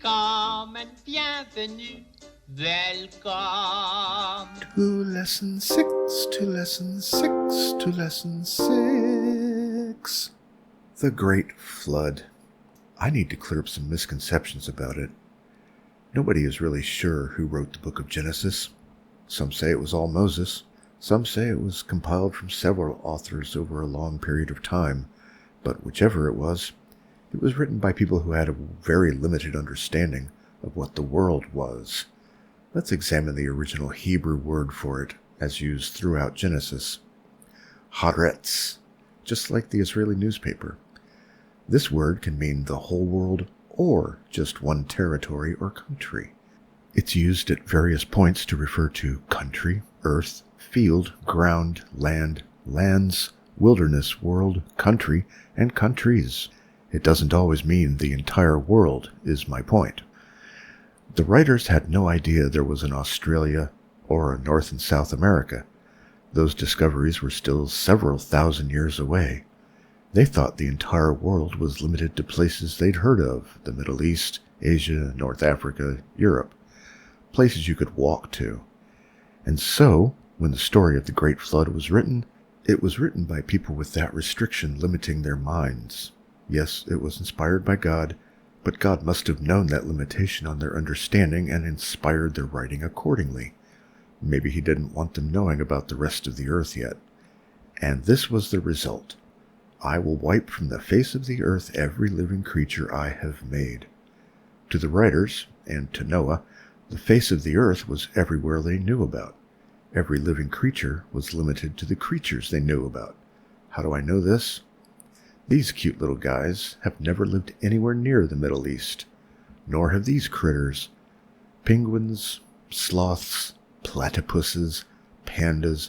Welcome and bienvenue. Welcome. To lesson 6, to lesson 6, to lesson 6. The Great Flood. I need to clear up some misconceptions about it. Nobody is really sure who wrote the book of Genesis. Some say it was all Moses. Some say it was compiled from several authors over a long period of time. But whichever it was written by people who had a very limited understanding of what the world was. Let's examine the original Hebrew word for it, as used throughout Genesis. Haaretz, just like the Israeli newspaper. This word can mean the whole world or just one territory or country. It's used at various points to refer to country, earth, field, ground, land, lands, wilderness, world, country, and countries. It doesn't always mean the entire world, is my point. The writers had no idea there was an Australia or a North and South America. Those discoveries were still several thousand years away. They thought the entire world was limited to places they'd heard of, the Middle East, Asia, North Africa, Europe, places you could walk to. And so, when the story of the Great Flood was written, it was written by people with that restriction limiting their minds. Yes, it was inspired by God, but God must have known that limitation on their understanding and inspired their writing accordingly. Maybe he didn't want them knowing about the rest of the earth yet. And this was the result. I will wipe from the face of the earth every living creature I have made. To the writers, and to Noah, the face of the earth was everywhere they knew about. Every living creature was limited to the creatures they knew about. How do I know this? These cute little guys have never lived anywhere near the Middle East, nor have these critters. Penguins, sloths, platypuses, pandas,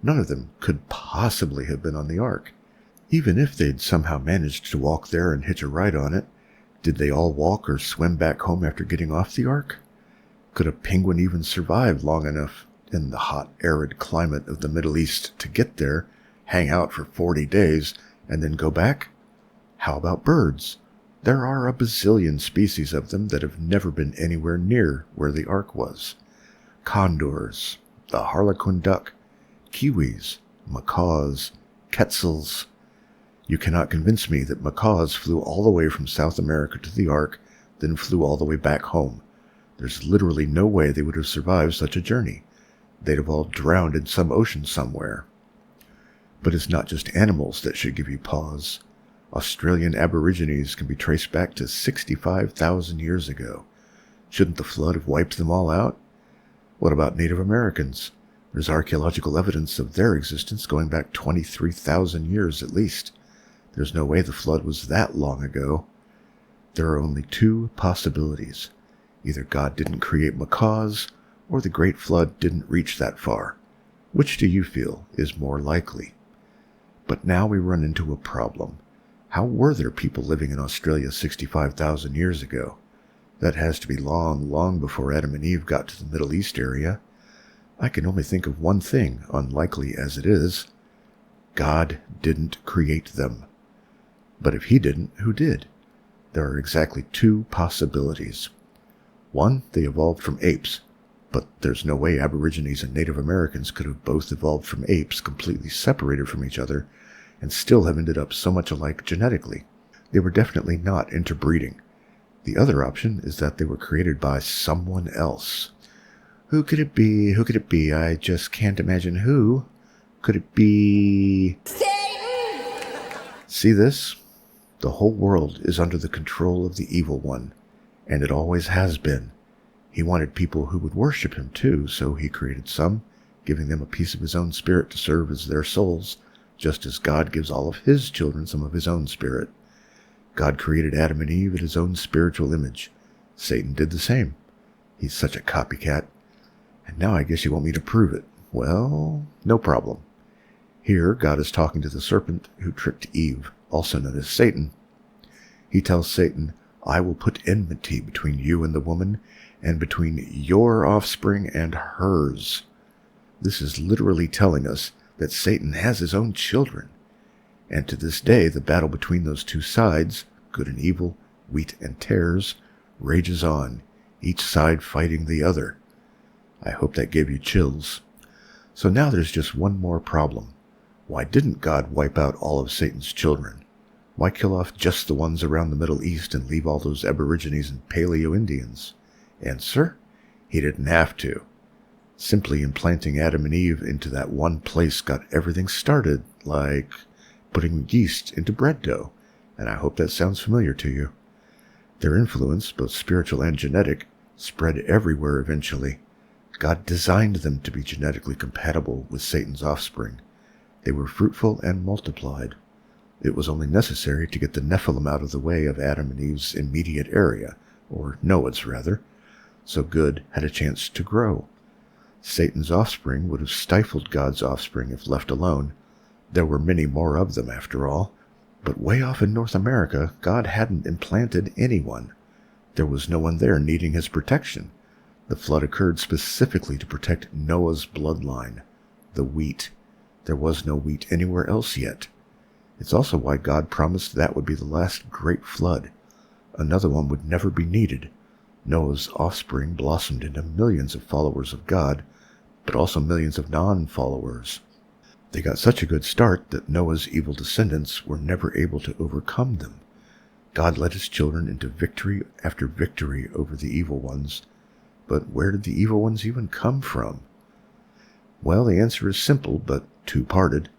none of them could possibly have been on the ark. Even if they'd somehow managed to walk there and hitch a ride on it, did they all walk or swim back home after getting off the ark? Could a penguin even survive long enough in the hot, arid climate of the Middle East to get there, hang out for 40 days, and then go back? How about birds? There are a bazillion species of them that have never been anywhere near where the ark was. Condors, the harlequin duck, kiwis, macaws, quetzals. You cannot convince me that macaws flew all the way from South America to the ark, then flew all the way back home. There's literally no way they would have survived such a journey. They'd have all drowned in some ocean somewhere. But it's not just animals that should give you pause. Australian Aborigines can be traced back to 65,000 years ago. Shouldn't the flood have wiped them all out? What about Native Americans? There's archaeological evidence of their existence going back 23,000 years at least. There's no way the flood was that long ago. There are only two possibilities. Either God didn't create macaws, or the Great Flood didn't reach that far. Which do you feel is more likely? But now we run into a problem. How were there people living in Australia 65,000 years ago? That has to be long, long before Adam and Eve got to the Middle East area. I can only think of one thing, unlikely as it is. God didn't create them. But if he didn't, who did? There are exactly two possibilities. One, they evolved from apes. But there's no way Aborigines and Native Americans could have both evolved from apes completely separated from each other and still have ended up so much alike genetically. They were definitely not interbreeding. The other option is that they were created by someone else. Who could it be? Who could it be? I just can't imagine who. Could it be... Satan! See this? The whole world is under the control of the evil one, and it always has been. He wanted people who would worship him too, so he created some, giving them a piece of his own spirit to serve as their souls, just as God gives all of his children some of his own spirit. God created Adam and Eve in his own spiritual image. Satan did the same. He's such a copycat. And now I guess you want me to prove it. Well, no problem. Here, God is talking to the serpent who tricked Eve, also known as Satan. He tells Satan, I will put enmity between you and the woman, and between your offspring and hers. This is literally telling us that Satan has his own children. And to this day, the battle between those two sides, good and evil, wheat and tares, rages on, each side fighting the other. I hope that gave you chills. So now there's just one more problem. Why didn't God wipe out all of Satan's children? Why kill off just the ones around the Middle East and leave all those Aborigines and Paleo-Indians? Answer: He didn't have to. Simply implanting Adam and Eve into that one place got everything started, like putting yeast into bread dough, and I hope that sounds familiar to you. Their influence, both spiritual and genetic, spread everywhere eventually. God designed them to be genetically compatible with Satan's offspring. They were fruitful and multiplied. It was only necessary to get the Nephilim out of the way of Adam and Eve's immediate area, or Noah's rather, so good had a chance to grow. Satan's offspring would have stifled God's offspring if left alone. There were many more of them, after all. But way off in North America, God hadn't implanted anyone. There was no one there needing his protection. The flood occurred specifically to protect Noah's bloodline, the wheat. There was no wheat anywhere else yet. It's also why God promised that would be the last great flood. Another one would never be needed. Noah's offspring blossomed into millions of followers of God, but also millions of non-followers. They got such a good start that Noah's evil descendants were never able to overcome them. God led his children into victory after victory over the evil ones. But where did the evil ones even come from? Well, the answer is simple, but two-parted.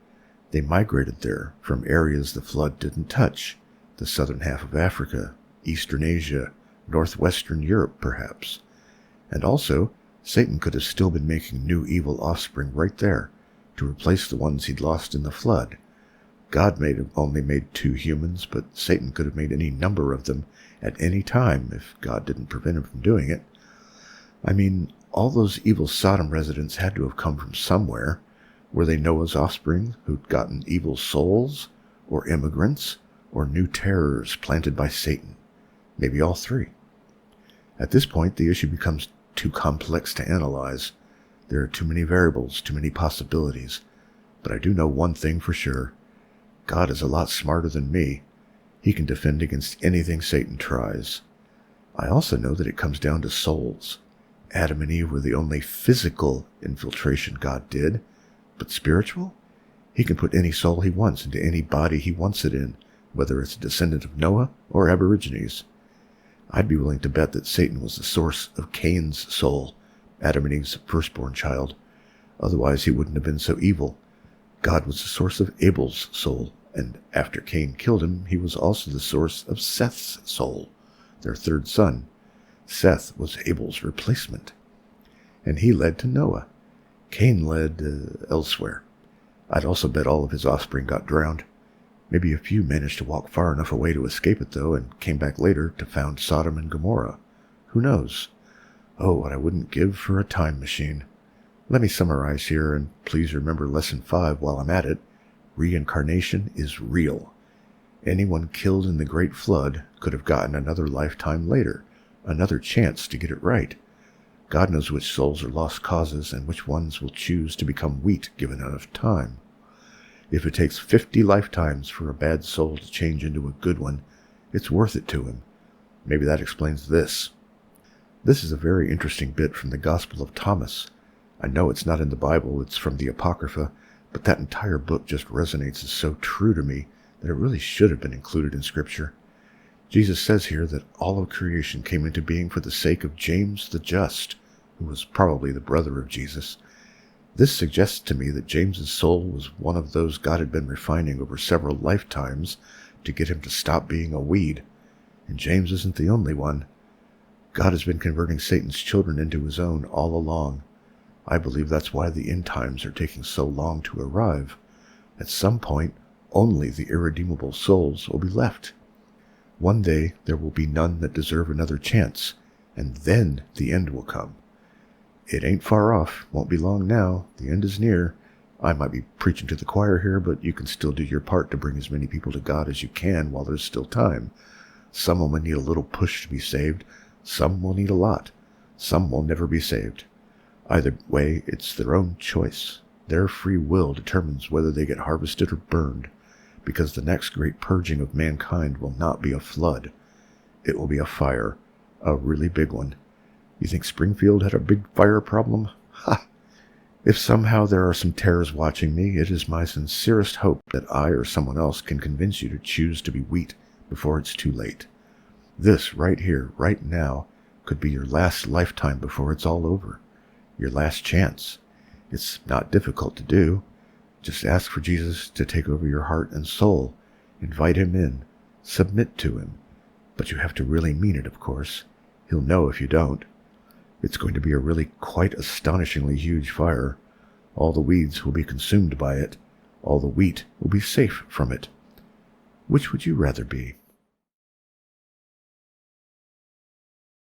They migrated there from areas the flood didn't touch, the southern half of Africa, Eastern Asia, northwestern Europe, perhaps. And also, Satan could have still been making new evil offspring right there, to replace the ones he'd lost in the flood. God only made 2 humans, but Satan could have made any number of them at any time if God didn't prevent him from doing it. I mean, all those evil Sodom residents had to have come from somewhere. Were they Noah's offspring who'd gotten evil souls, or immigrants, or new terrors planted by Satan? Maybe all 3. At this point, the issue becomes too complex to analyze. There are too many variables, too many possibilities. But I do know one thing for sure. God is a lot smarter than me. He can defend against anything Satan tries. I also know that it comes down to souls. Adam and Eve were the only physical infiltration God did, but spiritual? He can put any soul he wants into any body he wants it in, whether it's a descendant of Noah or Aborigines. I'd be willing to bet that Satan was the source of Cain's soul, Adam and Eve's firstborn child. Otherwise he wouldn't have been so evil. God was the source of Abel's soul, and after Cain killed him, he was also the source of Seth's soul, their 3rd son. Seth was Abel's replacement. And he led to Noah. Cain led elsewhere. I'd also bet all of his offspring got drowned. Maybe a few managed to walk far enough away to escape it, though, and came back later to found Sodom and Gomorrah. Who knows? Oh, what I wouldn't give for a time machine. Let me summarize here, and please remember Lesson 5 while I'm at it. Reincarnation is real. Anyone killed in the Great Flood could have gotten another lifetime later, another chance to get it right. God knows which souls are lost causes and which ones will choose to become wheat given enough time. If it takes 50 lifetimes for a bad soul to change into a good one, it's worth it to him. Maybe that explains this. This is a very interesting bit from the Gospel of Thomas. I know it's not in the Bible, it's from the Apocrypha, but that entire book just resonates as so true to me that it really should have been included in Scripture. Jesus says here that all of creation came into being for the sake of James the Just, who was probably the brother of Jesus. This suggests to me that James's soul was one of those God had been refining over several lifetimes to get him to stop being a weed. And James isn't the only one. God has been converting Satan's children into his own all along. I believe that's why the end times are taking so long to arrive. At some point, only the irredeemable souls will be left. One day there will be none that deserve another chance, and then the end will come. It ain't far off, won't be long now, the end is near. I might be preaching to the choir here, but you can still do your part to bring as many people to God as you can while there's still time. Some will need a little push to be saved, some will need a lot, some will never be saved. Either way, it's their own choice. Their free will determines whether they get harvested or burned, because the next great purging of mankind will not be a flood. It will be a fire A really big one. You think Springfield had a big fire problem? Ha! If somehow there are some terrors watching me, it is my sincerest hope that I or someone else can convince you to choose to be wheat before it's too late. This, right here, right now, could be your last lifetime before it's all over. Your last chance. It's not difficult to do. Just ask for Jesus to take over your heart and soul. Invite him in. Submit to him. But you have to really mean it, of course. He'll know if you don't. It's going to be a really quite astonishingly huge fire. All the weeds will be consumed by it. All the wheat will be safe from it. Which would you rather be?